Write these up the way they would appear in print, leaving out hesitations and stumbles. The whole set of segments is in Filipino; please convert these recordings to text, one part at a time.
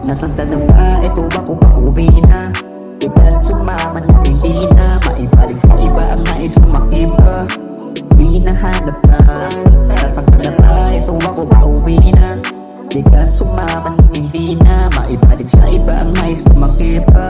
Nasaan ka na ba? Ito ako pa-uwi na. Ikaw sumama na hindi na maibalik sa iba ang nais kong makiba. Hinahanap ka. Nasaan ka na ba? Ito ako pa-uwi na. Ikaw sumama na hindi na maibalik sa iba ang nais kong makiba.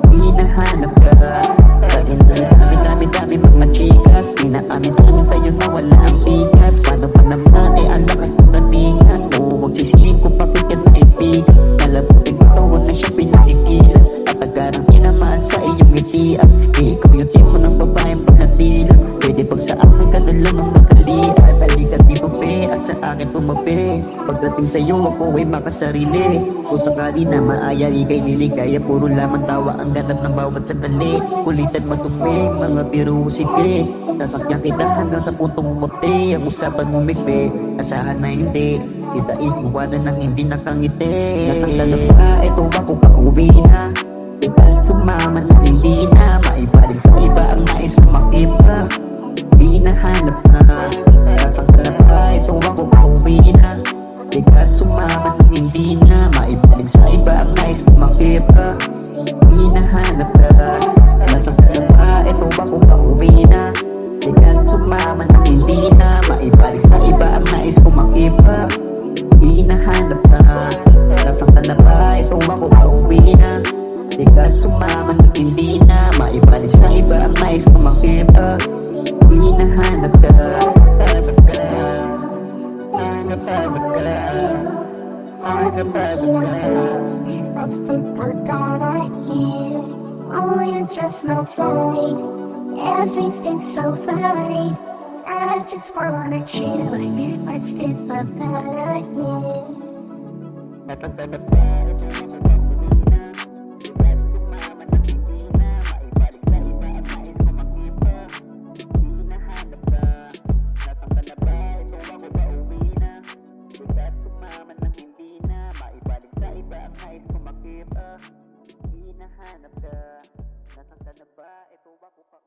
Hinahanap ka. Sa internet dami-dami mga chikas. Pinaamin-amin sa'yo na wala ang bigas. Paano pa naman ang lakas ng katingan? Huwag sisihin ko papigyan na ibigan. Nalabutin ko ito, huwag na siya pinakikilan. At agarang tinamaan sa iyong ngitian. Ikaw yung tipo ng babaeng pagkatilan. Pwede pag sa akin ka nalunong magkalian. Halika dito pe, at sa akin tumabi. Pagdating sa'yo ako ay makasarili. Kung sakali na maayari kay niligaya, puro lamang tawa ang ganap ng bawat sandali. Kulitan matuming, mga biro sige. Sasakyan kita hanggang sa puntong muti. Ang usapan mo mikbe, asahan na hindi. Kita iiwanan ng hindi nakangiti. Nasaan ka na ba? Ito ako pa-uwi na. Ikaw sumama na hindi na maibalik sa iba ang nais kong makiba. Hinahanap ka. Nasaan ka na ba? Ito ako pa-uwi na. Ikaw sumama na hindi na maibalik sa iba ang nais kong makiba. Hinahanap ka. Nasaan ka na ba? Ito ako pa-uwi na. Ikaw sumama na hindi na maibalik sa iba ang nais kong makiba. Hinahanap ka. Nasaan ka na ba? Ito ako pa-uwi na. Ikaw sumama na hindi na maibalik sa iba ang nais kong makiba. Hinahanap ka. But still forgot I hear. Oh, you just know fine. Everything's so fine. I just wanna chill. But still forgot I hear. Hinahanap ka. Nasaan ka na ba? Ito ba ko pa